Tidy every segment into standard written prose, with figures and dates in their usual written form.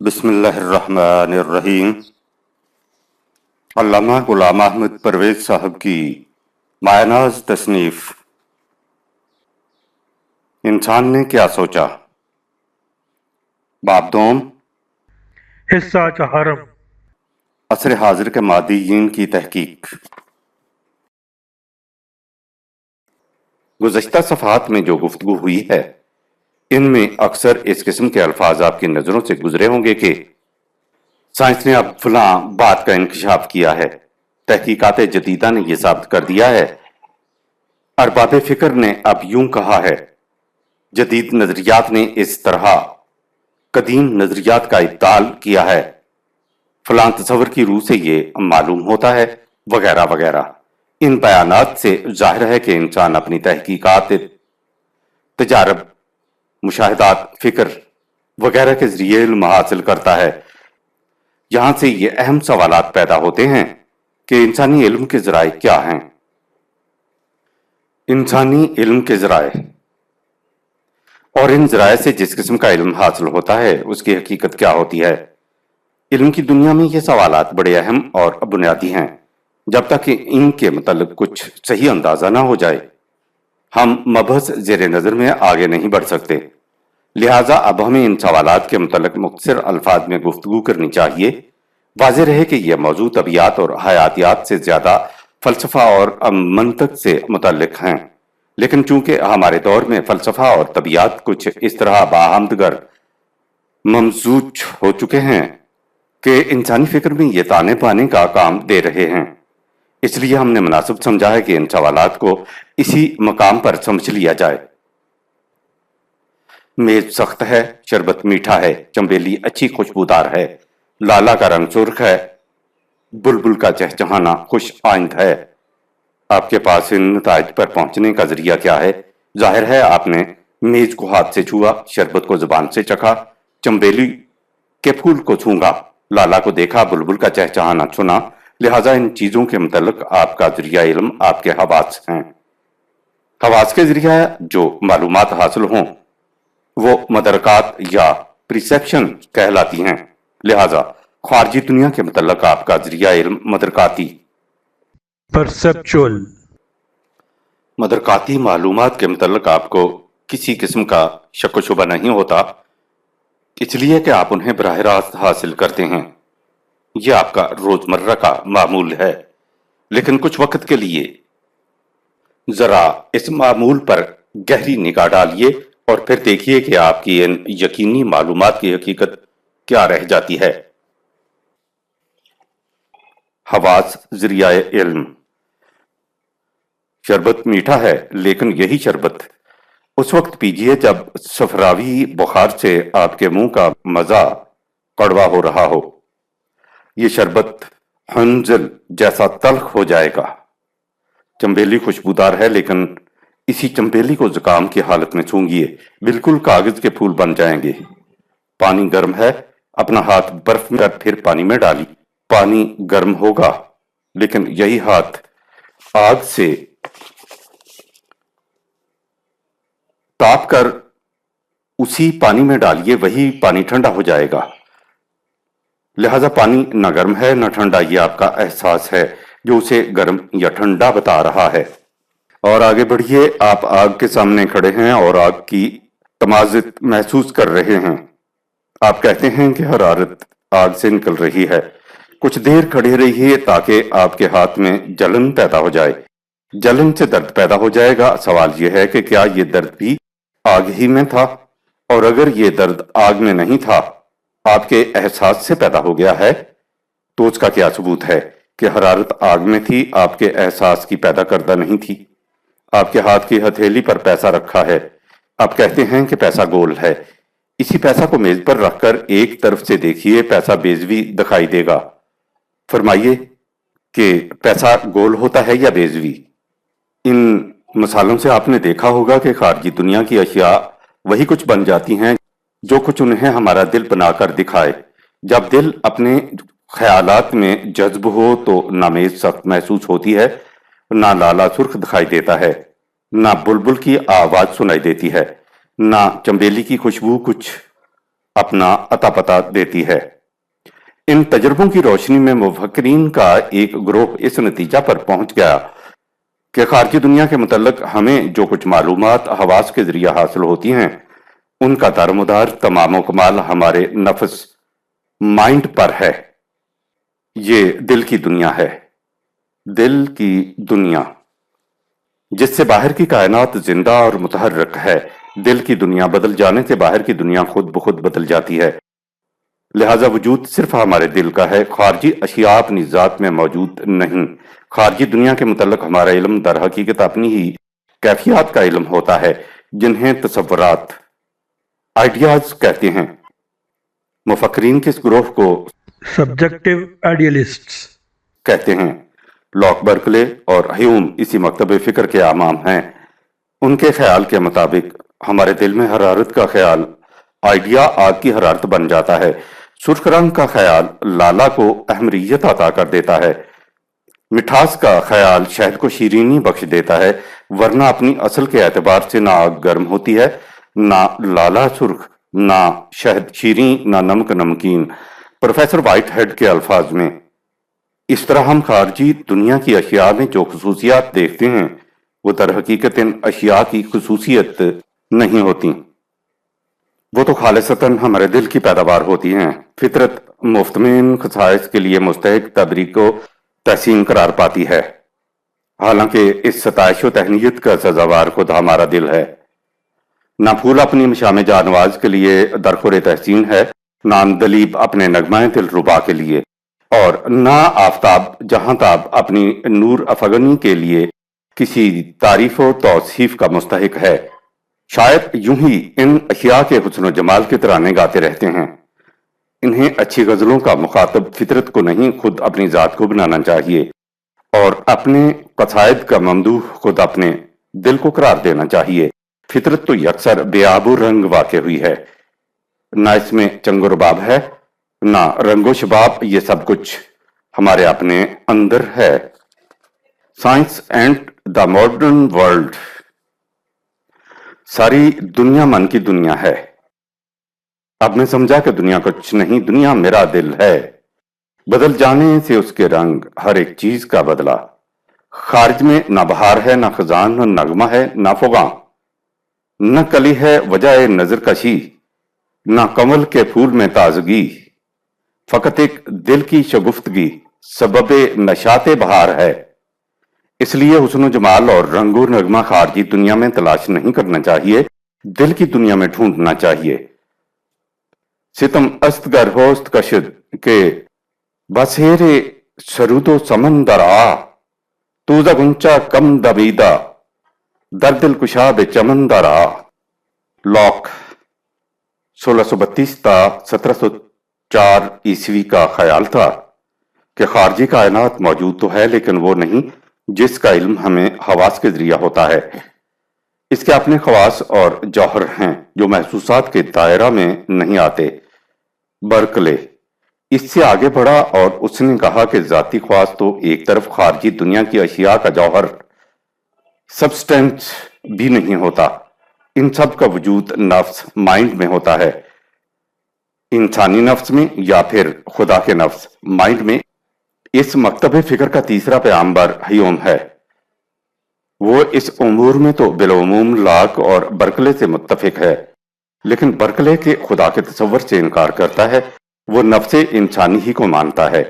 بسم اللہ الرحمن الرحیم۔ علامہ غلام احمد پرویز صاحب کی مایہ-ناز تصنیف انسان نے کیا سوچا، باب دوم، حصہ چہارم، عصر حاضر کے مادیین کی تحقیق۔ گزشتہ صفحات میں جو گفتگو ہوئی ہے ان میں اکثر اس قسم کے الفاظ آپ کی نظروں سے گزرے ہوں گے کہ سائنس نے اب فلاں بات کا انکشاف کیا ہے، تحقیقات جدیدہ نے یہ ثابت کر دیا ہے، ارباب فکر نے اب یوں کہا ہے، جدید نظریات نے اس طرح قدیم نظریات کا ابطال کیا ہے، فلاں تصور کی روح سے یہ معلوم ہوتا ہے، وغیرہ وغیرہ۔ ان بیانات سے ظاہر ہے کہ انسان اپنی تحقیقات، تجارب، مشاہدات، فکر وغیرہ کے ذریعے علم حاصل کرتا ہے۔ یہاں سے یہ اہم سوالات پیدا ہوتے ہیں کہ انسانی علم کے ذرائع کیا ہیں؟ انسانی علم کے ذرائع اور ان ذرائع سے جس قسم کا علم حاصل ہوتا ہے اس کی حقیقت کیا ہوتی ہے؟ علم کی دنیا میں یہ سوالات بڑے اہم اور بنیادی ہیں۔ جب تک کہ ان کے متعلق کچھ صحیح اندازہ نہ ہو جائے ہم مبحث زیر نظر میں آگے نہیں بڑھ سکتے، لہٰذا اب ہمیں ان سوالات کے متعلق مختصر الفاظ میں گفتگو کرنی چاہیے۔ واضح رہے کہ یہ موضوع طبیعیات اور حیاتیات سے زیادہ فلسفہ اور منطق سے متعلق ہیں، لیکن چونکہ ہمارے دور میں فلسفہ اور طبیعیات کچھ اس طرح باہمدگر ممزوج ہو چکے ہیں کہ انسانی فکر میں یہ تانے بانے کا کام دے رہے ہیں، اس لیے ہم نے مناسب سمجھا ہے کہ ان سوالات کو اسی مقام پر سمجھ لیا جائے۔ میز سخت ہے، شربت میٹھا ہے، چنبیلی اچھی خوشبودار ہے، لالا کا رنگ سرخ ہے، بلبل کا چہچہانا خوش آئند ہے۔ آپ کے پاس ان نتائج پر پہنچنے کا ذریعہ کیا ہے؟ ظاہر ہے آپ نے میز کو ہاتھ سے چھوا، شربت کو زبان سے چکھا، چنبیلی کے پھول کو چھونگا، لالا کو دیکھا، بلبل کا چہچہانا سنا، لہٰذا ان چیزوں کے متعلق آپ کا ذریعہ علم آپ کے حواس ہیں۔ حواس کے ذریعہ جو معلومات حاصل ہوں وہ مدرکات یا پرسیپشن کہلاتی ہیں، لہٰذا خارجی دنیا کے متعلق آپ کا ذریعہ علم مدرکاتی معلومات کے متعلق آپ کو کسی قسم کا شک و شبہ نہیں ہوتا، اس لیے کہ آپ انہیں براہ راست حاصل کرتے ہیں، یہ آپ کا روزمرہ کا معمول ہے۔ لیکن کچھ وقت کے لیے ذرا اس معمول پر گہری نگاہ ڈالیے اور پھر دیکھیے کہ آپ کی ان یقینی معلومات کی حقیقت کیا رہ جاتی ہے۔ حواس ذریعہ علم۔ شربت میٹھا ہے، لیکن یہی شربت اس وقت پیجیے جب صفراوی بخار سے آپ کے منہ کا مزہ کڑوا ہو رہا ہو، یہ شربت حنظل جیسا تلخ ہو جائے گا۔ چنبیلی خوشبودار ہے، لیکن اسی چنبیلی کو زکام کی حالت میں سونگھیے، بالکل کاغذ کے پھول بن جائیں گے۔ پانی گرم ہے، اپنا ہاتھ برف میں پھر پانی میں ڈالی، پانی گرم ہوگا، لیکن یہی ہاتھ آگ سے تاپ کر اسی پانی میں ڈالیے، وہی پانی ٹھنڈا ہو جائے گا۔ لہذا پانی نہ گرم ہے نہ ٹھنڈا، یہ آپ کا احساس ہے جو اسے گرم یا ٹھنڈا بتا رہا ہے۔ اور آگے بڑھیے، آپ آگ کے سامنے کھڑے ہیں اور آگ کی تمازت محسوس کر رہے ہیں۔ آپ کہتے ہیں کہ حرارت آگ سے نکل رہی ہے، کچھ دیر کھڑے رہیے تاکہ آپ کے ہاتھ میں جلن پیدا ہو جائے، جلن سے درد پیدا ہو جائے گا۔ سوال یہ ہے کہ کیا یہ درد بھی آگ ہی میں تھا؟ اور اگر یہ درد آگ میں نہیں تھا، آپ کے احساس سے پیدا ہو گیا ہے، تو اس کا کیا ثبوت ہے کہ حرارت آگ میں تھی، آپ کے احساس کی پیدا کردہ نہیں تھی؟ آپ کے ہاتھ کی ہتھیلی پر پیسہ رکھا ہے، آپ کہتے ہیں کہ پیسہ گول ہے، اسی پیسہ کو میز پر رکھ کر ایک طرف سے دیکھیے، پیسہ بیضوی دکھائی دے گا۔ فرمائیے کہ پیسہ گول ہوتا ہے یا بیضوی؟ ان مثالوں سے آپ نے دیکھا ہوگا کہ خارجی دنیا کی اشیاء وہی کچھ بن جاتی ہیں جو کچھ انہیں ہمارا دل بنا کر دکھائے۔ جب دل اپنے خیالات میں جذب ہو تو نہ میز سخت محسوس ہوتی ہے، نہ لالا سرخ دکھائی دیتا ہے، نہ بلبل کی آواز سنائی دیتی ہے، نہ چنبیلی کی خوشبو کچھ اپنا عطا پتہ دیتی ہے۔ ان تجربوں کی روشنی میں مفکرین کا ایک گروہ اس نتیجہ پر پہنچ گیا کہ خارجی دنیا کے متعلق ہمیں جو کچھ معلومات حواس کے ذریعے حاصل ہوتی ہیں ان کا دارمدار تمام و کمال ہمارے نفس مائنڈ پر ہے۔ یہ دل کی دنیا ہے، دل کی دنیا جس سے باہر کی کائنات زندہ اور متحرک ہے۔ دل کی دنیا بدل جانے سے باہر کی دنیا خود بخود بدل جاتی ہے، لہذا وجود صرف ہمارے دل کا ہے، خارجی اشیاء اپنی ذات میں موجود نہیں۔ خارجی دنیا کے متعلق ہمارا علم در حقیقت اپنی ہی کیفیات کا علم ہوتا ہے، جنہیں تصورات آئیڈیاز کہتے ہیں۔ مفکرین کے اس گروہ کو سبجیکٹو آئیڈیالسٹس کہتے ہیں۔ لاک، برکلے اور ہیوم اسی مکتب فکر کے امام ہیں۔ ان کے خیال کے مطابق ہمارے دل میں حرارت کا خیال آئیڈیا آگ کی حرارت بن جاتا ہے، سرخ رنگ کا خیال لالا کو احمریت عطا کر دیتا ہے، مٹھاس کا خیال شہد کو شیرینی بخش دیتا ہے، ورنہ اپنی اصل کے اعتبار سے نہ آگ گرم ہوتی ہے، نہ لالا سرخ، نہ شہد شیرین، نہ نمک نمکین۔ پروفیسر وائٹ ہیڈ کے الفاظ میں، اس طرح ہم خارجی دنیا کی اشیاء میں جو خصوصیات دیکھتے ہیں وہ در حقیقت ان اشیاء کی خصوصیت نہیں ہوتی، وہ تو خالصتاً ہمارے دل کی پیداوار ہوتی ہیں۔ فطرت مفت میں ان خصائص کے لیے مستحق تبریک و تحسین قرار پاتی ہے، حالانکہ اس ستائش و تہنیت کا سزاوار خود ہمارا دل ہے۔ نہ پھول اپنی مشام جانواز کے لیے درخور تحسین ہے، نہ اندلیب اپنے نغمہ دل ربا کے لیے، اور نہ آفتاب جہاں تاب اپنی نور افغنی کے لیے کسی تعریف و توصیف کا مستحق ہے۔ شاید یوں ہی ان اشیاء کے حسن و جمال کے ترانے گاتے رہتے ہیں۔ انہیں اچھی غزلوں کا مخاطب فطرت کو نہیں خود اپنی ذات کو بنانا چاہیے، اور اپنے قصائد کا ممدوح خود اپنے دل کو قرار دینا چاہیے۔ فطرت تو یکسر بے آب و رنگ واقع ہوئی ہے، نہ اس میں چنگ و رباب ہے، نہ رنگ و شباب، یہ سب کچھ ہمارے اپنے اندر ہے۔ Science and the modern world, ساری دنیا من کی دنیا ہے۔ اب میں سمجھا کہ دنیا کچھ نہیں، دنیا میرا دل ہے، بدل جانے سے اس کے رنگ ہر ایک چیز کا بدلا۔ خارج میں نہ بہار ہے، نہ خزان، نہ نغمہ ہے، نہ فغاں، نہ کلی ہے وجہ نظر کشی، نہ کمل کے پھول میں تازگی، فقط ایک دل کی شگفتگی سبب نشاط بہار ہے۔ اس لیے حسن و جمال اور رنگ و نغمہ خارجی دنیا میں تلاش نہیں کرنا چاہیے، دل کی دنیا میں ڈھونڈنا چاہیے۔ ستم استگر ہوست کشد کے بسیر سرود و سمندر آ، تو زگنچا کم دبیدہ در دل کشاب چمندر آ۔ لاک 1632 تا 1704 عیسوی کا خیال تھا کہ خارجی کائنات موجود تو ہے لیکن وہ نہیں جس کا علم ہمیں حواس کے ذریعہ ہوتا ہے۔ اس کے اپنے خواص اور جوہر ہیں جو محسوسات کے دائرہ میں نہیں آتے۔ برکلے اس سے آگے بڑھا اور اس نے کہا کہ ذاتی خواص تو ایک طرف خارجی دنیا کی اشیاء کا جوہر سبسٹینس بھی نہیں ہوتا، ان سب کا وجود نفس مائنڈ میں ہوتا ہے، انسانی نفس میں یا پھر خدا کے نفس مائنڈ میں۔ اس مکتب فکر کا تیسرا پیغمبر ہیوم ہے۔ وہ اس امور میں تو بالعموم لاک اور برکلے سے متفق ہے، لیکن برکلے کے خدا کے تصور سے انکار کرتا ہے، وہ نفس انسانی ہی کو مانتا ہے،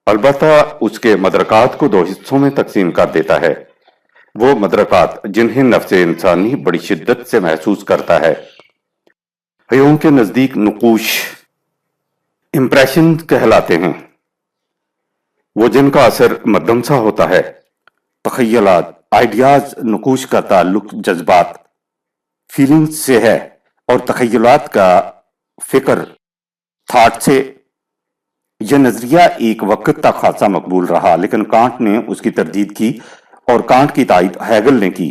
البتہ اس کے مدرکات کو دو حصوں میں تقسیم کر دیتا ہے، وہ مدرکات جنہیں نفس انسانی بڑی شدت سے محسوس کرتا ہے۔ ہیوم کے نزدیک نقوش امپریشن کہلاتے ہیں، وہ جن کا اثر مدھم سا ہوتا ہے۔ تخیلات آئیڈیاز، نقوش کا تعلق جذبات فیلنگز سے ہے، اور تخیلات کا فکر تھاٹ سے۔ یہ نظریہ ایک وقت تک خاصا مقبول رہا، لیکن کانٹ نے اس کی تردید کی اور کانٹ کی تائید ہیگل نے کی۔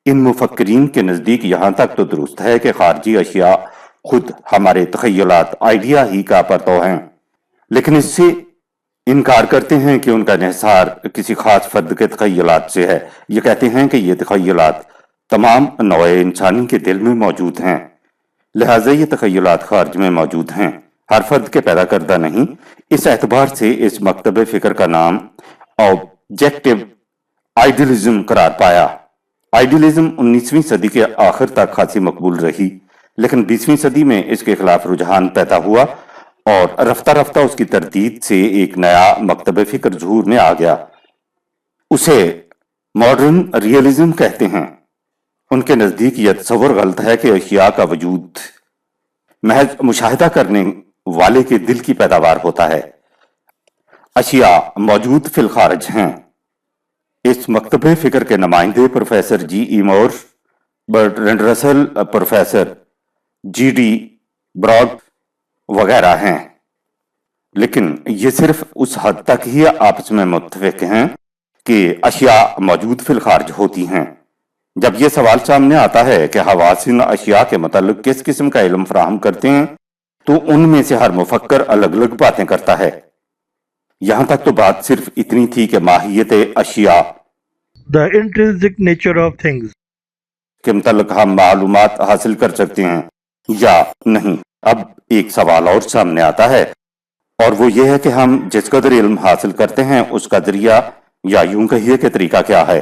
ان مفکرین کے نزدیک یہاں تک تو درست ہے کہ خارجی اشیاء خود ہمارے تخیلات آئیڈیا ہی کا پرتو ہیں، لیکن اس سے انکار کرتے ہیں کہ ان کا انحصار کسی خاص فرد کے تخیلات سے ہے۔ یہ کہتے ہیں کہ یہ تخیلات تمام نوع انسانی کے دل میں موجود ہیں، لہٰذا یہ تخیلات خارج میں موجود ہیں، ہر فرد کے پیدا کردہ نہیں۔ اس اعتبار سے اس مکتب فکر کا نام آبجیکٹو آئیڈیلزم قرار پایا۔ آئیڈیلزم 19ویں صدی کے آخر تک خاصی مقبول رہی، لیکن 20ویں صدی میں اس کے خلاف رجحان پیدا ہوا اور رفتہ رفتہ اس کی تردید سے ایک نیا مکتب فکر ظہور میں آ گیا۔ اسے ماڈرن ریئلزم کہتے ہیں۔ ان کے نزدیک یہ تصور غلط ہے کہ اشیاء کا وجود محض مشاہدہ کرنے والے کے دل کی پیداوار ہوتا ہے۔ اشیاء موجود فی الخارج ہیں۔ اس مکتب فکر کے نمائندے پروفیسر جی ای مور، برٹرینڈ رسل، پروفیسر جی ڈی براڈ وغیرہ ہیں، لیکن یہ صرف اس حد تک ہی آپس میں متفق ہیں کہ اشیاء موجود فی الخارج ہوتی ہیں۔ جب یہ سوال سامنے آتا ہے کہ حواس ان اشیاء کے متعلق کس قسم کا علم فراہم کرتے ہیں، تو ان میں سے ہر مفکر الگ الگ باتیں کرتا ہے۔ یہاں تک تو بات صرف اتنی تھی کہ ماہیت اشیاء The intrinsic nature of things. کے متعلق ہم معلومات حاصل کر سکتے ہیں یا نہیں۔ اب ایک سوال اور سامنے آتا ہے، اور وہ یہ ہے کہ ہم جس قدر علم حاصل کرتے ہیں اس کا ذریعہ یا یوں کہیے کہ طریقہ کیا ہے۔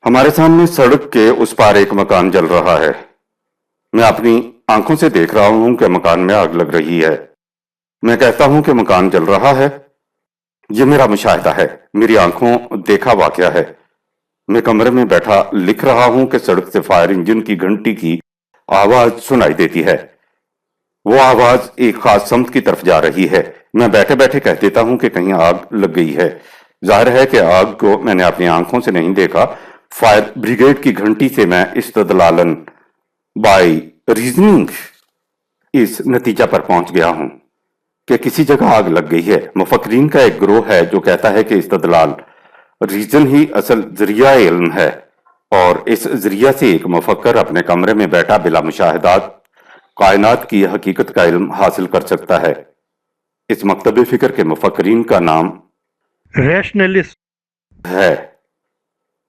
ہمارے سامنے سڑک کے اس پار ایک مکان جل رہا ہے۔ میں اپنی آنکھوں سے دیکھ رہا ہوں کہ مکان میں آگ لگ رہی ہے۔ میں کہتا ہوں کہ مکان جل رہا ہے۔ یہ میرا مشاہدہ ہے، میری آنکھوں دیکھا واقعہ ہے۔ میں کمرے میں بیٹھا لکھ رہا ہوں کہ سڑک سے فائر انجن کی گھنٹی کی آواز سنائی دیتی ہے۔ وہ آواز ایک خاص سمت کی طرف جا رہی ہے۔ میں بیٹھے بیٹھے کہہ دیتا ہوں کہ کہیں آگ لگ گئی ہے۔ ظاہر ہے کہ آگ کو میں نے اپنی آنکھوں سے نہیں دیکھا۔ فائر بریگیڈ کی گھنٹی سے میں استدلالن بائی ریزننگ اس نتیجہ پر پہنچ گیا ہوں کہ کسی جگہ آگ لگ گئی ہے۔ مفکرین کا ایک گروہ ہے جو کہتا ہے کہ استدلال ریزن ہی اصل ذریعہ علم ہے، اور اس ذریعہ سے ایک مفکر اپنے کمرے میں بیٹھا بلا مشاہدات کائنات کی حقیقت کا علم حاصل کر سکتا ہے۔ اس مکتب فکر کے مفکرین کا نام Rationalist. ہے۔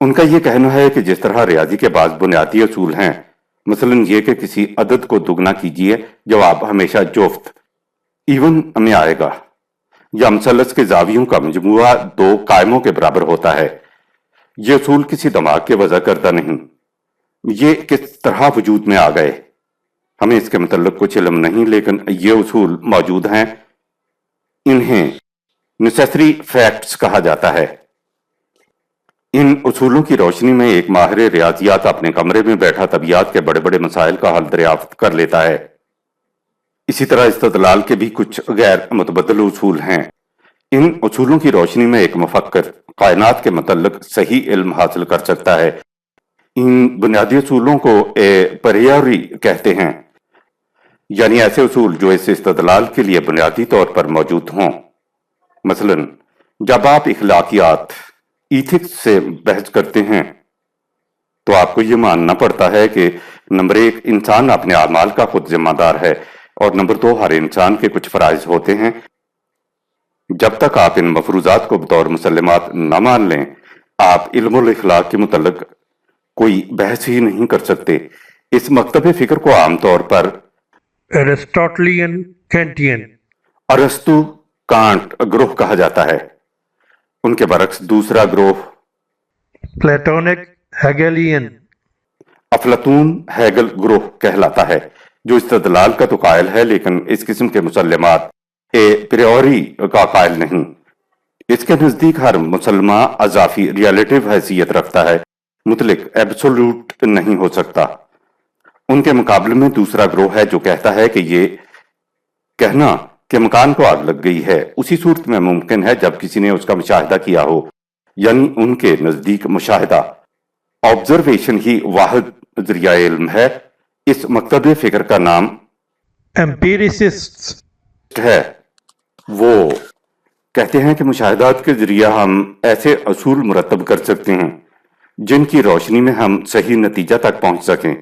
ان کا یہ کہنا ہے کہ جس طرح ریاضی کے بعض بنیادی اصول ہیں، مثلا یہ کہ کسی عدد کو دگنا کیجئے، جواب ہمیشہ جفت ایون میں آئے گا، یا مثلث کے زاویوں کا مجموعہ دو قائموں کے برابر ہوتا ہے، یہ اصول کسی دماغ کے وضع کردہ نہیں۔ یہ کس طرح وجود میں آ گئے، ہمیں اس کے متعلق کچھ علم نہیں، لیکن یہ اصول موجود ہیں۔ انہیں نیسیسری فیکٹس کہا جاتا ہے۔ ان اصولوں کی روشنی میں ایک ماہر ریاضیات اپنے کمرے میں بیٹھا طبیعیات کے بڑے بڑے مسائل کا حل دریافت کر لیتا ہے۔ اسی طرح استدلال کے بھی کچھ غیر متبدل اصول ہیں۔ ان اصولوں کی روشنی میں ایک مفکر کائنات کے متعلق صحیح علم حاصل کر سکتا ہے۔ ان بنیادی اصولوں کو پریوری کہتے ہیں، یعنی ایسے اصول جو اس استدلال کے لیے بنیادی طور پر موجود ہوں۔ مثلا جب آپ اخلاقیات ایتھکس سے بحث کرتے ہیں تو آپ کو یہ ماننا پڑتا ہے کہ نمبر ایک، انسان اپنے اعمال کا خود ذمہ دار ہے، اور نمبر دو، ہر انسان کے کچھ فرائض ہوتے ہیں۔ جب تک آپ ان مفروضات کو بطور مسلمات نہ مان لیں، آپ علم الاخلاق کے متعلق کوئی بحث ہی نہیں کر سکتے۔ اس مکتب فکر کو عام طور پر Aristotelian, Kantian. ارسطو کانٹ گروہ کہا جاتا ہے۔ ان کے برعکس دوسرا گروہ Platonic, Hegelian. افلاطون ہیگل گروہ کہلاتا ہے، جو استدلال کا تو قائل ہے لیکن اس قسم کے مسلمات پریوری کا قائل نہیں۔ اس کے نزدیک ہر مسلمہ اضافی ریلیٹیو حیثیت رکھتا ہے، مطلق ایبسولوٹ نہیں ہو سکتا۔ ان کے مقابلے میں دوسرا گروہ ہے جو کہتا ہے کہ یہ کہنا کہ مکان کو آگ لگ گئی ہے اسی صورت میں ممکن ہے جب کسی نے اس کا مشاہدہ کیا ہو، یعنی ان کے نزدیک مشاہدہ آبزرویشن ہی واحد ذریعہ علم ہے۔ اس مکتب فکر کا نام Empiricists. ہے۔ وہ کہتے ہیں کہ مشاہدات کے ذریعہ ہم ایسے اصول مرتب کر سکتے ہیں جن کی روشنی میں ہم صحیح نتیجہ تک پہنچ سکیں،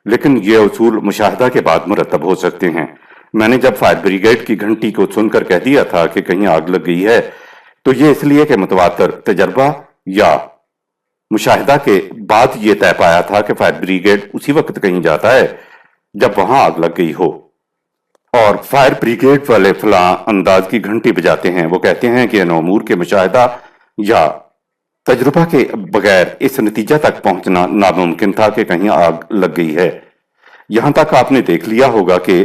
لیکن یہ اصول مشاہدہ کے بعد مرتب ہو سکتے ہیں۔ میں نے جب فائر بریگیڈ کی گھنٹی کو سن کر کہہ دیا تھا کہ کہیں آگ لگ گئی ہے، تو یہ اس لیے کہ متواتر تجربہ یا مشاہدہ کے بعد یہ طے پایا تھا کہ فائر بریگیڈ اسی وقت کہیں جاتا ہے جب وہاں آگ لگ گئی ہو اور فائر بریگیڈ والے فلاں انداز کی گھنٹی بجاتے ہیں. وہ کہتے ہیں کہ ان امور کے مشاہدہ یا تجربہ کے بغیر اس نتیجہ تک پہنچنا ناممکن تھا کہ کہیں آگ لگ گئی ہے. یہاں تک آپ نے دیکھ لیا ہوگا کہ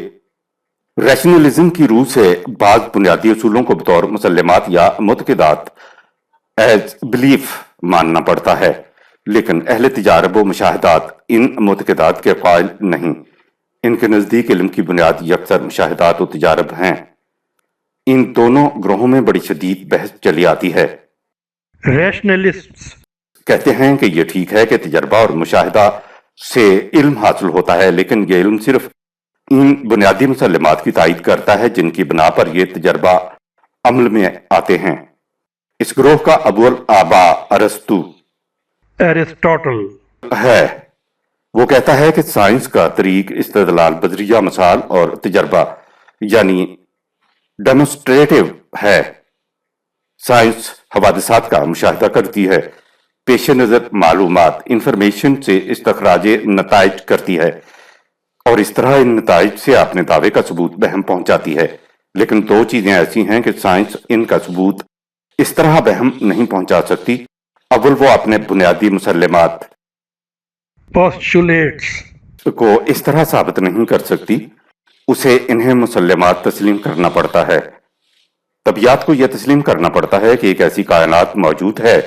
ریشنلزم کی روح سے بعض بنیادی اصولوں کو بطور مسلمات یا معتقدات ایز بلیف ماننا پڑتا ہے، لیکن اہل تجارب و مشاہدات ان معتقدات کے قائل نہیں. ان کے نزدیک علم کی بنیاد یکسر مشاہدات و تجارب ہیں. ان دونوں گروہوں میں بڑی شدید بحث چلی آتی ہے. Rationalists کہتے ہیں کہ یہ ٹھیک ہے کہ تجربہ اور مشاہدہ سے علم حاصل ہوتا ہے، لیکن یہ علم صرف ان بنیادی مسلمات کی تائید کرتا ہے جن کی بنا پر یہ تجربہ عمل میں آتے ہیں. اس گروہ کا ابو الآبا ارسطو Aristotle ہے. وہ کہتا ہے کہ سائنس کا طریق استدلال بذریعہ مثال اور تجربہ یعنی ڈیمونسٹریٹو ہے. سائنس حوادثات کا مشاہدہ کرتی ہے، پیش نظر معلومات انفارمیشن سے استخراج نتائج کرتی ہے، اور اس طرح ان نتائج سے اپنے دعوے کا ثبوت بہم پہنچاتی ہے. لیکن دو چیزیں ایسی ہیں کہ سائنس ان کا ثبوت اس طرح بہم نہیں پہنچا سکتی. اول وہ اپنے بنیادی مسلمات postulates کو اس طرح ثابت نہیں کر سکتی، اسے انہیں مسلمات تسلیم کرنا پڑتا ہے. طبیعت کو یہ تسلیم کرنا پڑتا ہے کہ ایک ایسی کائنات موجود ہے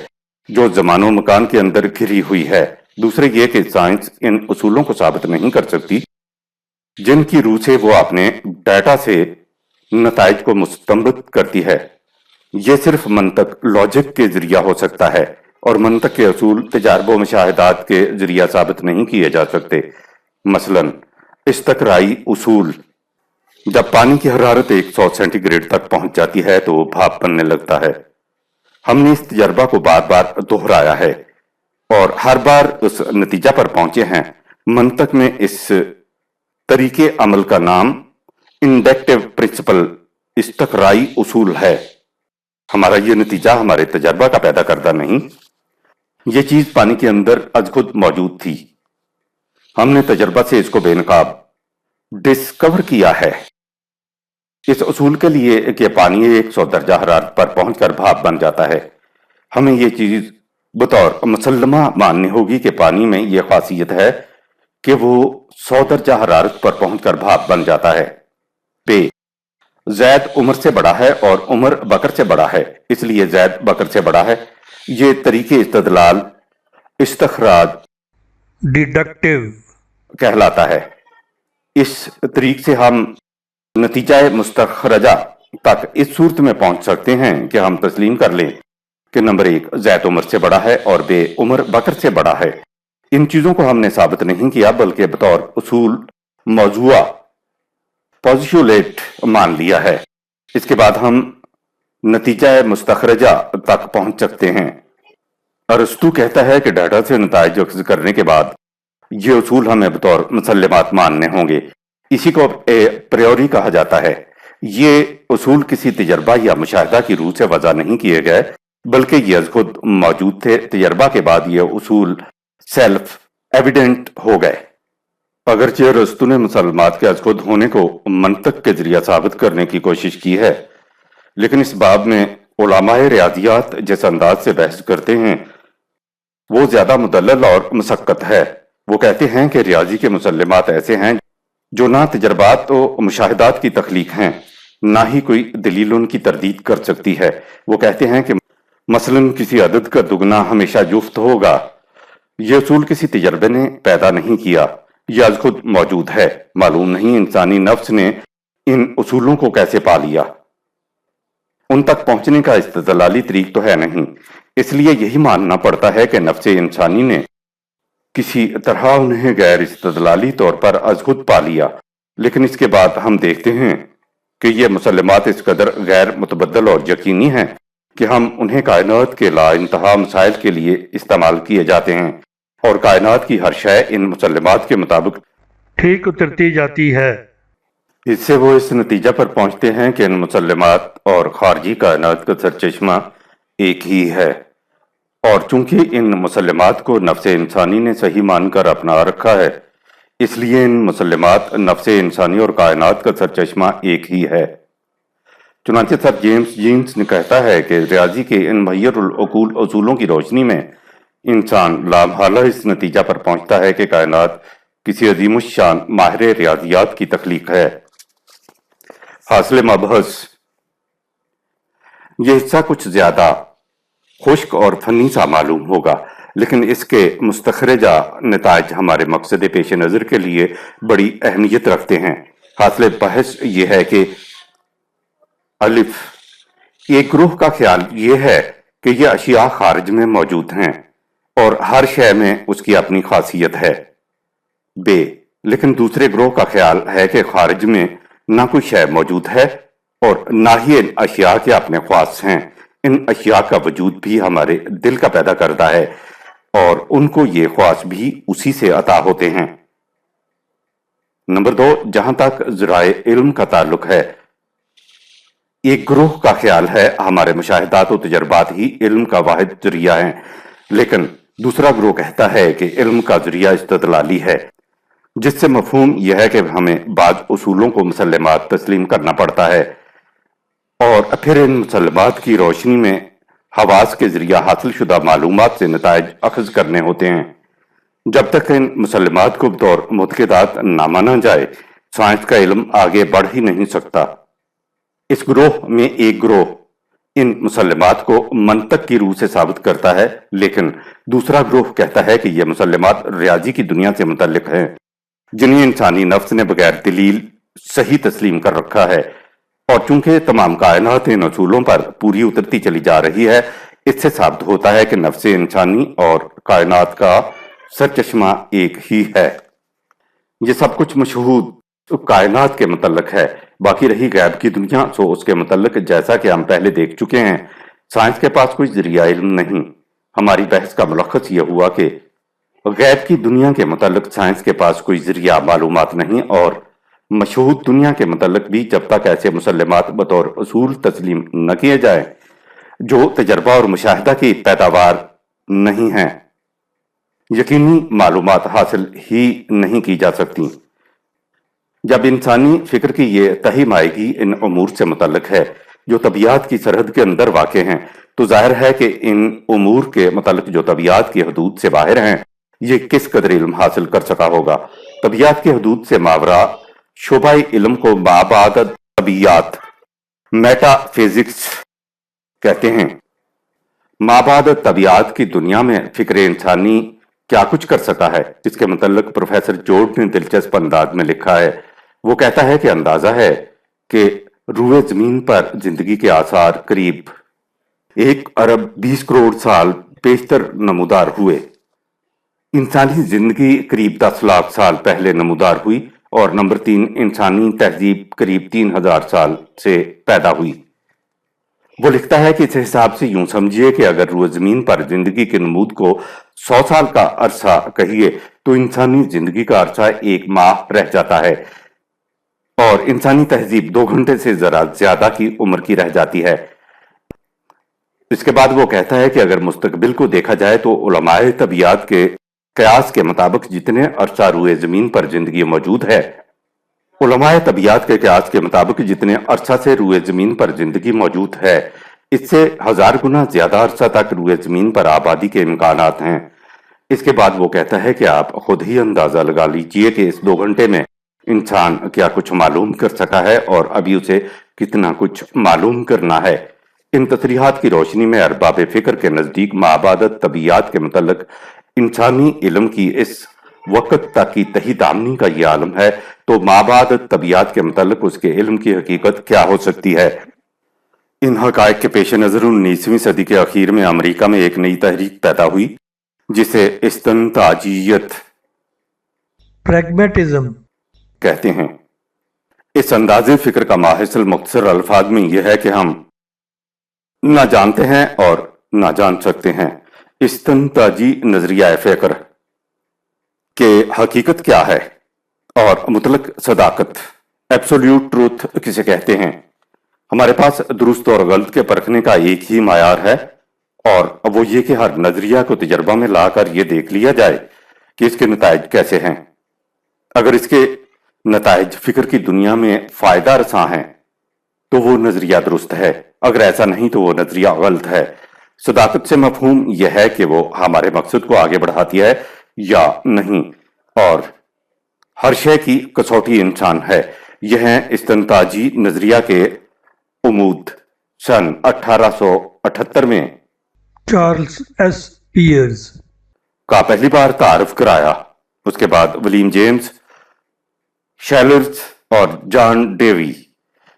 جو زمان و مکان کے اندر گھری ہوئی ہے. دوسرے یہ کہ سائنس ان اصولوں کو ثابت نہیں کر سکتی جن کی روح سے وہ اپنے ڈیٹا سے نتائج کو مستنبط کرتی ہے. یہ صرف منطق لاجک کے ذریعہ ہو سکتا ہے، اور منطق کے اصول تجارب و مشاہدات کے ذریعہ ثابت نہیں کیے جا سکتے. مثلا استقرائی اصول، جب پانی کی حرارت 100 سینٹی گریڈ تک پہنچ جاتی ہے تو وہ بھاپ بننے لگتا ہے. ہم نے اس تجربہ کو بار بار دہرایا ہے اور ہر بار اس نتیجہ پر پہنچے ہیں. منطق میں اس طریقے عمل کا نام انڈکٹیو پرنسپل استقرائی اصول ہے. ہمارا یہ نتیجہ ہمارے تجربہ کا پیدا کردہ نہیں، یہ چیز پانی کے اندر از خود موجود تھی. ہم نے تجربہ سے اس کو بے نقاب ڈسکور کیا ہے. اس اصول کے لیے کہ پانی 100 درجہ حرارت پر پہنچ کر بھاپ بن جاتا ہے، ہمیں یہ چیز بطور مسلمہ ماننی ہوگی کہ پانی میں یہ خاصیت ہے کہ وہ 100 درجہ حرارت پر پہنچ کر بھاپ بن جاتا ہے. زید عمر سے بڑا ہے اور عمر بکر سے بڑا ہے، اس لیے زید بکر سے بڑا ہے. یہ طریقے استدلال استخراج deductive کہلاتا ہے. اس طریق سے ہم نتیجہ مستخرجہ تک اس صورت میں پہنچ سکتے ہیں کہ ہم تسلیم کر لیں کہ نمبر 1 زید عمر سے بڑا ہے اور بے عمر بکر سے بڑا ہے. ان چیزوں کو ہم نے ثابت نہیں کیا بلکہ بطور اصول موضوع پوزیشولیٹ مان لیا ہے. اس کے بعد ہم نتیجہ مستخرجہ تک پہنچ سکتے ہیں. ارسطو کہتا ہے کہ ڈیٹا سے نتائج اخذ کرنے کے بعد یہ اصول ہمیں بطور مسلمات ماننے ہوں گے. اسی کو پریوری کہا جاتا ہے. یہ اصول کسی تجربہ یا مشاہدہ کی روح سے وضع نہیں کیے گئے بلکہ یہ از خود موجود تھے. تجربہ کے بعد یہ اصول سیلف ایویڈنٹ ہو گئے. اگرچہ ارسطو نے مسلمات کے از خود ہونے کو منطق کے ذریعہ ثابت کرنے کی کوشش کی ہے، لیکن اس باب میں علماء ریاضیات جس انداز سے بحث کرتے ہیں وہ زیادہ مدلل اور مسقط ہے. وہ کہتے ہیں کہ ریاضی کے مسلمات ایسے ہیں جو نہ تجربات و مشاہدات کی تخلیق ہیں نہ ہی کوئی دلیل ان کی تردید کر سکتی ہے. وہ کہتے ہیں کہ مثلا کسی عدد کا دگنا ہمیشہ جفت ہوگا. یہ اصول کسی تجربے نے پیدا نہیں کیا، یہ از خود موجود ہے. معلوم نہیں انسانی نفس نے ان اصولوں کو کیسے پا لیا. ان تک پہنچنے کا استدلالی طریق تو ہے نہیں، اس لیے یہی ماننا پڑتا ہے کہ نفس انسانی نے کسی طرح انہیں غیر استدلالی طور پر از خود پا لیا. لیکن اس کے بعد ہم دیکھتے ہیں کہ یہ مسلمات اس قدر غیر متبدل اور یقینی ہیں کہ ہم انہیں کائنات کے لا انتہا مسائل کے لیے استعمال کیے جاتے ہیں، اور کائنات کی ہر شے ان مسلمات کے مطابق ٹھیک اترتی جاتی ہے. اس سے وہ اس نتیجہ پر پہنچتے ہیں کہ ان مسلمات اور خارجی کائنات کا سرچشمہ ایک ہی ہے. اور چونکہ ان مسلمات کو نفس انسانی نے صحیح مان کر اپنا رکھا ہے، اس لیے ان مسلمات نفس انسانی اور کائنات کا سرچشمہ ایک ہی ہے۔ چنانچہ سر جیمز جینز نے کہتا ہے کہ ریاضی کے ان محیر العقول اصولوں کی روشنی میں انسان لامحالہ اس نتیجہ پر پہنچتا ہے کہ کائنات کسی عظیم الشان ماہر ریاضیات کی تخلیق ہے۔ حاصل مبحث: یہ حصہ کچھ زیادہ خشک اور فنی سا معلوم ہوگا، لیکن اس کے مستخرجہ نتائج ہمارے مقصد پیش نظر کے لیے بڑی اہمیت رکھتے ہیں۔ حاصل بحث یہ ہے کہ الف، ایک گروہ کا خیال یہ ہے کہ یہ اشیاء خارج میں موجود ہیں اور ہر شے میں اس کی اپنی خاصیت ہے۔ ب، لیکن دوسرے گروہ کا خیال ہے کہ خارج میں نہ کوئی شے موجود ہے اور نہ ہی ان اشیاء کے اپنے خواص ہیں۔ ان اشیاء کا وجود بھی ہمارے دل کا پیدا کردہ ہے اور ان کو یہ خواص بھی اسی سے عطا ہوتے ہیں۔ نمبر 2، جہاں تک ذرائع علم کا تعلق ہے، ایک گروہ کا خیال ہے ہمارے مشاہدات و تجربات ہی علم کا واحد ذریعہ ہیں، لیکن دوسرا گروہ کہتا ہے کہ علم کا ذریعہ استدلالی ہے، جس سے مفہوم یہ ہے کہ ہمیں بعض اصولوں کو مسلمات تسلیم کرنا پڑتا ہے اور پھر ان مسلمات کی روشنی میں حواس کے ذریعہ حاصل شدہ معلومات سے نتائج اخذ کرنے ہوتے ہیں۔ جب تک ان مسلمات کو بطور معتقدات نہ مانا جائے، سائنس کا علم آگے بڑھ ہی نہیں سکتا۔ اس گروہ میں ایک گروہ ان مسلمات کو منطق کی روح سے ثابت کرتا ہے، لیکن دوسرا گروہ کہتا ہے کہ یہ مسلمات ریاضی کی دنیا سے متعلق ہیں، جنہیں انسانی نفس نے بغیر دلیل صحیح تسلیم کر رکھا ہے، اور چونکہ تمام کائنات ان اصولوں پر پوری اترتی چلی جا رہی ہے، اس سے ثابت ہوتا ہے کہ نفس انسانی اور کائنات کا سرچشمہ ایک ہی ہے۔ یہ سب کچھ مشہود کائنات کے متعلق ہے، باقی رہی غیب کی دنیا سو اس کے متعلق جیسا کہ ہم پہلے دیکھ چکے ہیں، سائنس کے پاس کوئی ذریعہ علم نہیں۔ ہماری بحث کا ملخص یہ ہوا کہ غیب کی دنیا کے متعلق سائنس کے پاس کوئی ذریعہ معلومات نہیں، اور مشہود دنیا کے متعلق بھی جب تک ایسے مسلمات بطور اصول تسلیم نہ کیے جائیں جو تجربہ اور مشاہدہ کی پیداوار نہیں ہیں، یقینی معلومات حاصل ہی نہیں کی جا سکتی۔ جب انسانی فکر کی یہ تہی مائگی ان امور سے متعلق ہے جو طبیعت کی سرحد کے اندر واقع ہیں، تو ظاہر ہے کہ ان امور کے متعلق جو طبیعت کی حدود سے باہر ہیں، یہ کس قدر علم حاصل کر سکا ہوگا۔ طبیعت کی حدود سے ماورا شعبہ علم کو مابعد طبیعت، میٹا فزکس کہتے ہیں۔ مابعد طبیعت کی دنیا میں فکر انسانی کیا کچھ کر سکا ہے، اس کے متعلق پروفیسر جورڈ نے دلچسپ انداز میں لکھا ہے۔ وہ کہتا ہے کہ اندازہ ہے کہ روئے زمین پر زندگی کے آثار قریب 1 ارب 20 کروڑ سال پیشتر نمودار ہوئے۔ انسانی زندگی قریب 10 لاکھ سال پہلے نمودار ہوئی، اور نمبر 3، انسانی تہذیب قریب 3000 سال سے پیدا ہوئی۔ وہ لکھتا ہے کہ اس حساب سے یوں سمجھیے کہ اگر روئے زمین پر زندگی کے نمود کو 100 سال کا عرصہ کہیے تو انسانی زندگی کا عرصہ 1 ماہ رہ جاتا ہے، اور انسانی تہذیب 2 گھنٹے سے ذرا زیادہ کی عمر کی رہ جاتی ہے۔ اس کے بعد وہ کہتا ہے کہ اگر مستقبل کو دیکھا جائے تو علماء طبیعت کے قیاس کے مطابق جتنے عرصہ روئے زمین پر زندگی موجود ہے، علماء طبیعت کے قیاس کے مطابق جتنے عرصہ سے روئے زمین پر زندگی موجود ہے، اس سے 1000 گنا زیادہ عرصہ تک روئے زمین پر آبادی کے امکانات ہیں۔ اس کے بعد وہ کہتا ہے کہ آپ خود ہی اندازہ لگا لیجئے کہ اس 2 گھنٹے میں انسان کیا کچھ معلوم کر سکا ہے اور ابھی اسے کتنا کچھ معلوم کرنا ہے۔ ان تصریحات کی روشنی میں ارباب فکر کے نزدیک مابعد طبیعت کے متعلق انسانی علم کی اس وقت تک کی تہی دامنی کا یہ عالم ہے، تو مابعد طبیعت کے متعلق اس کے علم کی حقیقت کیا ہو سکتی ہے۔ ان حقائق کے پیش نظر 19ویں صدی کے اخیر میں امریکہ میں ایک نئی تحریک پیدا ہوئی جسے استنتاجیت پریگمیٹزم کہتے ہیں۔ اس انداز فکر کا ماحصل مختصر الفاظ میں یہ ہے کہ ہم نہ جانتے ہیں اور نہ جان سکتے ہیں۔ استنتاجی نظریہ فکر کہ حقیقت کیا ہے اور مطلق صداقت، ایبسولوٹ ٹروتھ کسے کہتے ہیں۔ ہمارے پاس درست اور غلط کے پرکھنے کا ایک ہی معیار ہے، اور وہ یہ کہ ہر نظریہ کو تجربہ میں لا کر یہ دیکھ لیا جائے کہ اس کے نتائج کیسے ہیں۔ اگر اس کے نتائج فکر کی دنیا میں فائدہ رساں ہیں تو وہ نظریہ درست ہے، اگر ایسا نہیں تو وہ نظریہ غلط ہے۔ صداقت سے مفہوم یہ ہے کہ وہ ہمارے مقصد کو آگے بڑھاتی ہے یا نہیں، اور ہر شے کی کسوٹی انسان ہے۔ یہ ہیں استنتاجی نظریہ کے عمود۔ سن 1878 میں چارلز ایس پیئرز کا پہلی بار تعارف کرایا، اس کے بعد ولیم جیمز، شیلرز اور جان ڈیوی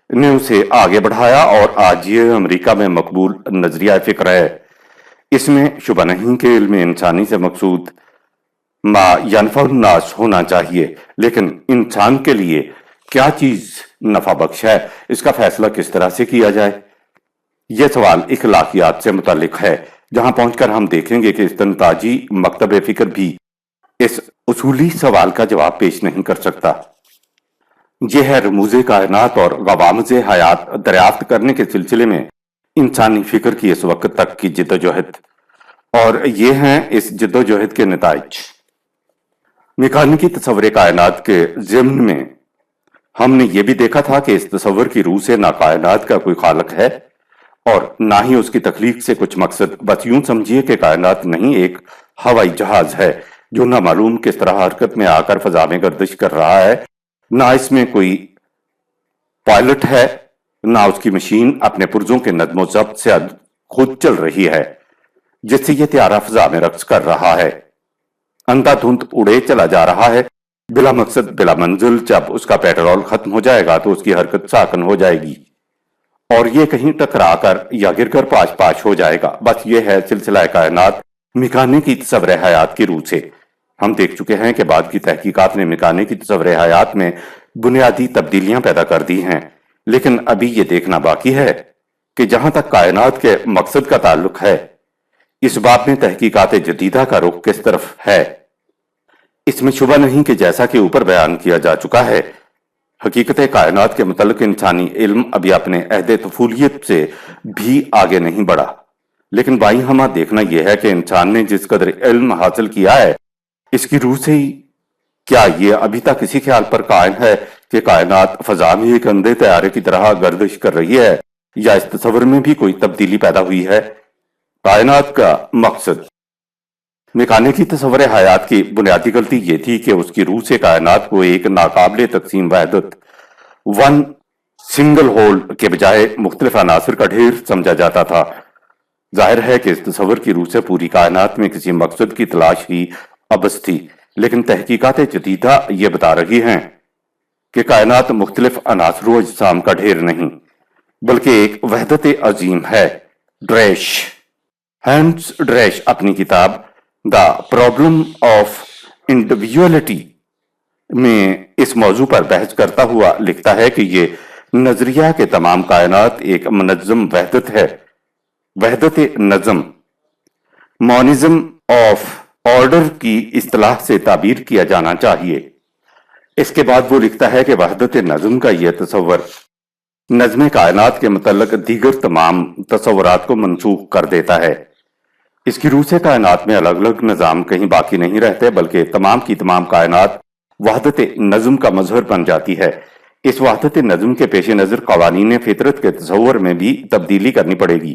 نے اسے آگے بڑھایا، اور آج یہ امریکہ میں مقبول نظریہ فکر ہے۔ اس میں شبہ نہیں کہ علم انسانی سے مقصود ما ینفع الناس ہونا چاہیے، لیکن انسان کے لیے کیا چیز نفع بخش ہے، اس کا فیصلہ کس طرح سے کیا جائے؟ یہ سوال اخلاقیات سے متعلق ہے، جہاں پہنچ کر ہم دیکھیں گے کہ استنتاجی مکتب فکر بھی اس اصولی سوال کا جواب پیش نہیں کر سکتا۔ یہ ہے رموز کائنات اور غوامض حیات دریافت کرنے کے سلسلے میں انسانی فکر کی اس وقت تک کی جدوجہد، اور یہ ہیں اس جدوجہد کے نتائج۔ میکانیکی تصور کائنات کے ضمن میں ہم نے یہ بھی دیکھا تھا کہ اس تصور کی روح سے نہ کائنات کا کوئی خالق ہے اور نہ ہی اس کی تخلیق سے کچھ مقصد۔ بس یوں سمجھیے کہ کائنات نہیں ایک ہوائی جہاز ہے جو نہ معلوم کس طرح حرکت میں آ کر فضا میں گردش کر رہا ہے، نہ اس میں کوئی پائلٹ ہے، نہ اس کی مشین اپنے پرزوں کے نظم و ضبط سے خود چل رہی ہے جس سے یہ طیارہ فضا میں رقص کر رہا ہے، اندھا دھند اڑے چلا جا رہا ہے بلا مقصد بلا منزل۔ جب اس کا پیٹرول ختم ہو جائے گا تو اس کی حرکت ساکن ہو جائے گی اور یہ کہیں ٹکرا کر یا گر کر پاش پاش ہو جائے گا۔ بس یہ ہے سلسلہ کائنات میکانیکی تصور حیات کی روح سے۔ ہم دیکھ چکے ہیں کہ بعد کی تحقیقات نے میکانیکی تصور حیات میں بنیادی تبدیلیاں پیدا کر دی ہیں، لیکن ابھی یہ دیکھنا باقی ہے کہ جہاں تک کائنات کے مقصد کا تعلق ہے، اس باب میں تحقیقات جدیدہ کا رخ کس طرف ہے۔ اس میں شبہ نہیں کہ جیسا کہ اوپر بیان کیا جا چکا ہے، حقیقت کائنات کے متعلق انسانی علم ابھی اپنے عہد طفولیت سے بھی آگے نہیں بڑھا، لیکن بائیں ہمہ دیکھنا یہ ہے کہ انسان نے جس قدر علم حاصل کیا ہے اس کی روح سے ہی کیا یہ ابھی تک اسی خیال پر قائم ہے کہ کائنات فضا میں ایک اندھے طیارے کی طرح گردش کر رہی ہے، یا اس تصور میں بھی کوئی تبدیلی پیدا ہوئی ہے؟ کائنات کا مقصد۔ میکانیکی تصور حیات کی بنیادی غلطی یہ تھی کہ اس کی روح سے کائنات کو ایک ناقابل تقسیم وحدت، ون سنگل ہول کے بجائے مختلف عناصر کا ڈھیر سمجھا جاتا تھا۔ ظاہر ہے کہ اس تصور کی روح سے پوری کائنات میں کسی مقصد کی تلاش ہی عبث تھی، لیکن تحقیقات جدیدہ یہ بتا رہی ہیں کہ کائنات مختلف عناصر و اجسام کا ڈھیر نہیں بلکہ ایک وحدت عظیم ہے۔ ڈریش، ہینس ڈریش اپنی کتاب دا پرابلم آف انڈیویجوالٹی میں اس موضوع پر بحث کرتا ہوا لکھتا ہے کہ یہ نظریہ کہ تمام کائنات ایک منظم وحدت ہے، وحدت نظم، مونزم آف آرڈر کی اصطلاح سے تعبیر کیا جانا چاہیے۔ اس کے بعد وہ لکھتا ہے کہ وحدت نظم کا یہ تصور نظم کائنات کے متعلق دیگر تمام تصورات کو منسوخ کر دیتا ہے۔ اس کی روح سے کائنات میں الگ الگ نظام کہیں باقی نہیں رہتے بلکہ تمام کی تمام کائنات وحدت نظم کا مظہر بن جاتی ہے۔ اس وحدت نظم کے پیش نظر قوانین فطرت کے تصور میں بھی تبدیلی کرنی پڑے گی،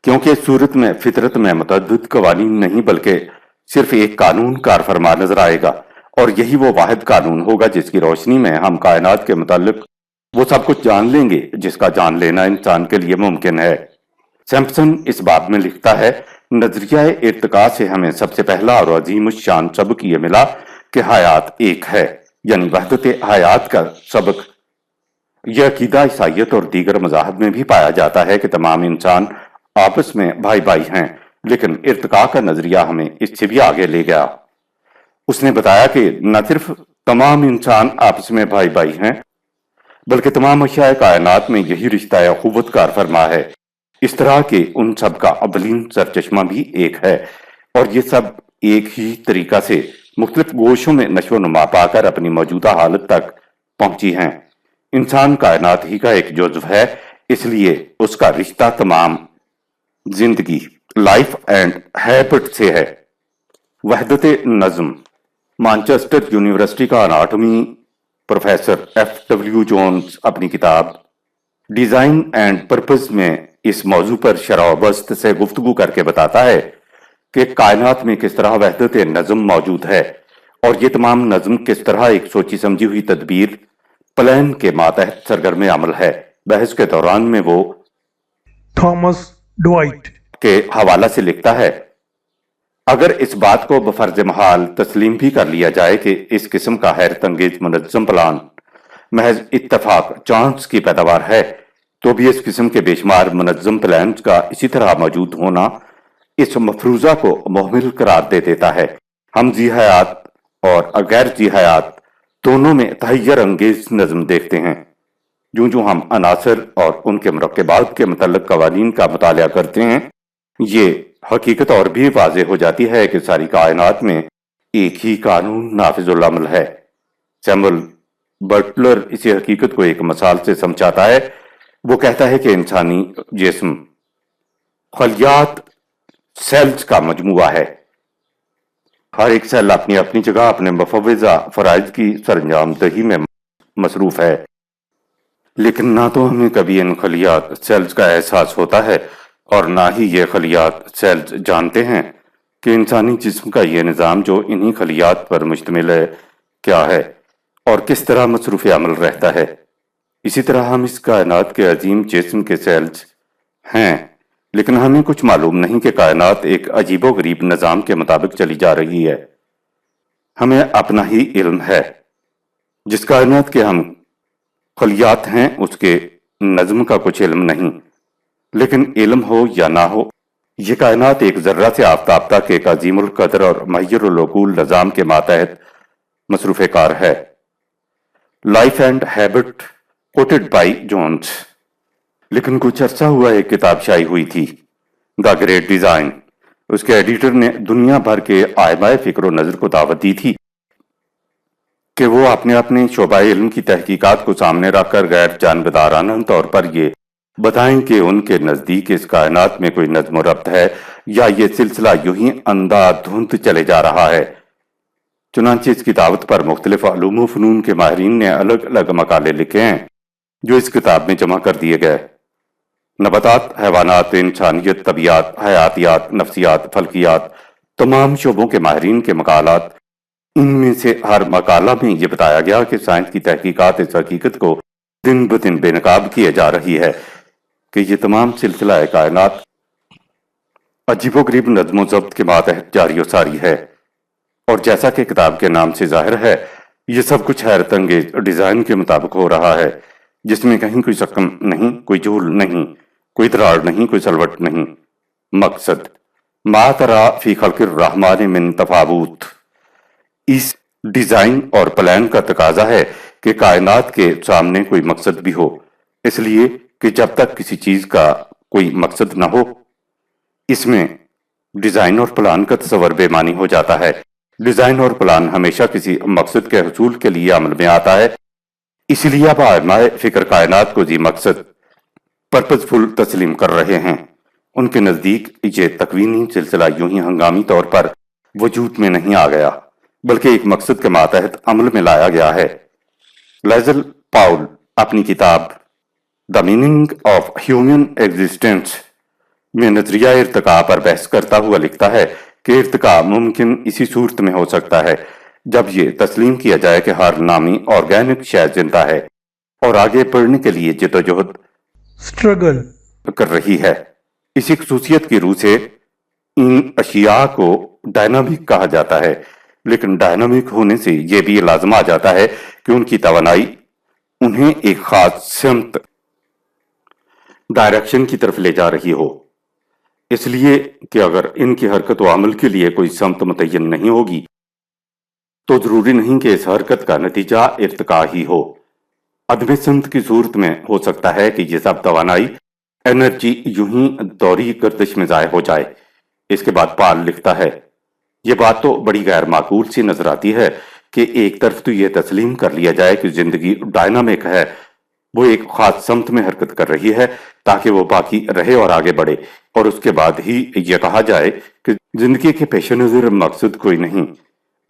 کیونکہ اس صورت میں فطرت میں متعدد قوانین نہیں بلکہ صرف ایک قانون کار فرما نظر آئے گا، اور یہی وہ واحد قانون ہوگا جس کی روشنی میں ہم کائنات کے متعلق وہ سب کچھ جان لیں گے جس کا جان لینا انسان کے لیے ممکن ہے۔ سیمپسن اس باب میں لکھتا ہے، نظریہ ارتقاء سے ہمیں سب سے پہلا اور عظیم الشان سبق یہ ملا کہ حیات ایک ہے، یعنی وحدت حیات کا سبق۔ یہ عقیدہ عیسائیت اور دیگر مذاہب میں بھی پایا جاتا ہے کہ تمام انسان آپس میں بھائی بھائی ہیں، لیکن ارتقاء کا نظریہ ہمیں اس سے بھی آگے لے گیا۔ اس نے بتایا کہ نہ صرف تمام انسان آپس میں بھائی بھائی ہیں بلکہ تمام اشیاء کائنات میں یہی رشتہ اخوت کار فرما ہے، اس طرح کہ ان سب کا اولین سرچشمہ بھی ایک ہے، اور یہ سب ایک ہی طریقہ سے مختلف گوشوں میں نشو و نما پا کر اپنی موجودہ حالت تک پہنچی ہیں۔ انسان کائنات ہی کا ایک جزو ہے، اس لیے اس کا رشتہ تمام زندگی، لائف اینڈ ہیبٹ سے ہے۔ وحدت نظم مانچسٹر یونیورسٹی کا اناٹومی پروفیسر FW جونز اپنی کتاب ڈیزائن اینڈ پرپز میں اس موضوع پر شرح و بسط سے گفتگو کر کے بتاتا ہے کہ کائنات میں کس طرح وحدت نظم موجود ہے اور یہ تمام نظم کس طرح ایک سوچی سمجھی ہوئی تدبیر پلان کے ماتحت سرگرم عمل ہے۔ بحث کے دوران میں وہ تھامس ڈوائٹ کے حوالہ سے لکھتا ہے، اگر اس بات کو بفرض محال تسلیم بھی کر لیا جائے کہ اس قسم کا حیرت انگیز منظم پلان محض اتفاق چانس کی پیداوار ہے، تو بھی اس قسم کے بے شمار منظم پلانز کا اسی طرح موجود ہونا اس مفروضہ کو محمل قرار دے دیتا ہے۔ ہم ذی حیات اور غیر ذی حیات دونوں میں تحیر انگیز نظم دیکھتے ہیں۔ جو ہم عناصر اور ان کے مرکبات کے متعلق قوانین کا مطالعہ کرتے ہیں، یہ حقیقت اور بھی واضح ہو جاتی ہے کہ ساری کائنات میں ایک ہی قانون نافذ العمل ہے۔ سیمول بٹلر اسی حقیقت کو ایک مثال سے سمجھاتا ہے۔ وہ کہتا ہے کہ انسانی جسم خلیات سیلز کا مجموعہ ہے۔ ہر ایک سیل اپنی اپنی جگہ اپنے مفوضہ فرائض کی سرانجام دہی میں مصروف ہے، لیکن نہ تو ہمیں کبھی ان خلیات سیلز کا احساس ہوتا ہے اور نہ ہی یہ خلیات سیلز جانتے ہیں کہ انسانی جسم کا یہ نظام جو انہی خلیات پر مشتمل ہے کیا ہے اور کس طرح مصروف عمل رہتا ہے۔ اسی طرح ہم اس کائنات کے عظیم جسم کے سیلز ہیں، لیکن ہمیں کچھ معلوم نہیں کہ کائنات ایک عجیب و غریب نظام کے مطابق چلی جا رہی ہے۔ ہمیں اپنا ہی علم ہے۔ جس کائنات کے ہم خلیات ہیں اس کے نظم کا کچھ علم نہیں، لیکن علم ہو یا نہ ہو، یہ کائنات ایک ذرہ سے آفتاب تک ایک عظیم القدر اور مہیر العقول نظام کے ماتحت مصروف کار ہے۔ Life and habit quoted by Jones. لیکن کچھ عرصہ ہوا ایک کتاب شائع ہوئی تھی، دا گریٹ ڈیزائن۔ اس کے ایڈیٹر نے دنیا بھر کے آئمہ فکر و نظر کو دعوت دی تھی کہ وہ اپنے شعبہ علم کی تحقیقات کو سامنے رکھ کر غیر جانبدارانہ طور پر یہ بتائیں کہ ان کے نزدیک اس کائنات میں کوئی نظم و ربط ہے یا یہ سلسلہ یوں ہی اندھا دھند چلے جا رہا ہے۔ چنانچہ اس کی دعوت پر مختلف علوم و فنون کے ماہرین نے الگ الگ مقالے لکھے ہیں جو اس کتاب میں جمع کر دیے گئے۔ نباتات، حیوانات، انسانیت، طبیعت، حیاتیات، نفسیات، فلکیات، تمام شعبوں کے ماہرین کے مقالات۔ ان میں سے ہر مقالہ میں یہ بتایا گیا کہ سائنس کی تحقیقات اس حقیقت کو دن بدن بے نقاب کیے جا رہی ہے کہ یہ تمام سلسلہ کائنات عجیب و غریب نظم و ضبط کے ماتحت جاری و ساری ہے، اور جیسا کہ کتاب کے نام سے ظاہر ہے، یہ سب کچھ حیرت انگیز ڈیزائن کے مطابق ہو رہا ہے، جس میں کہیں کوئی شکم نہیں، کوئی جھول نہیں، کوئی دراڑ نہیں، کوئی سلوٹ نہیں۔ مقصد ما ترى فی خلق الرحمن من تفاوت۔ اس ڈیزائن اور پلان کا تقاضا ہے کہ کائنات کے سامنے کوئی مقصد بھی ہو، اس لیے کہ جب تک کسی چیز کا کوئی مقصد نہ ہو، اس میں ڈیزائن اور پلان کا تصور بے معنی ہو جاتا ہے۔ ڈیزائن اور پلان ہمیشہ کسی مقصد کے حصول کے لیے عمل میں آتا ہے، اسی لیے اب آئمہ فکر کائنات کو ذی مقصد پرپز فل تسلیم کر رہے ہیں۔ ان کے نزدیک یہ تکوینی سلسلہ یوں ہی ہنگامی طور پر وجود میں نہیں آ گیا، بلکہ ایک مقصد کے ماتحت عمل میں لایا گیا ہے۔ لیزل پاؤل اپنی کتاب the meaning of human existence میں نظریہ ارتقاء پر بحث کرتا ہوا لکھتا ہے کہ ارتقاء ممکن اسی صورت میں ہو سکتا ہے جب یہ تسلیم کیا جائے کہ ہر نامی آرگینک شے زندہ ہے اور آگے بڑھنے کے لیے جدوجہد اسٹرگل کر رہی ہے۔ اسی خصوصیت کی روح سے ان اشیاء کو ڈائنامک کہا جاتا ہے، لیکن ڈائنامک ہونے سے یہ بھی لازم آ جاتا ہے کہ ان کی توانائی انہیں ایک خاص سمت ڈائریکشن کی طرف لے جا رہی ہو، اس لیے کہ اگر ان کی حرکت و عمل کے لیے کوئی سمت متعین نہیں ہوگی تو ضروری نہیں کہ اس حرکت کا نتیجہ ارتقاء ہی ہو۔ عدم سمت کی صورت میں ہو سکتا ہے کہ یہ سب توانائی انرجی یوں ہی دوری گردش میں ضائع ہو جائے۔ اس کے بعد پال لکھتا ہے، یہ بات تو بڑی غیر معقول سی نظر آتی ہے کہ ایک طرف تو یہ تسلیم کر لیا جائے کہ زندگی ڈائنامک ہے، وہ ایک خاص سمت میں حرکت کر رہی ہے تاکہ وہ باقی رہے اور آگے بڑھے، اور اس کے بعد ہی یہ کہا جائے کہ زندگی کے پیش نظر مقصد کوئی نہیں،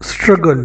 struggle,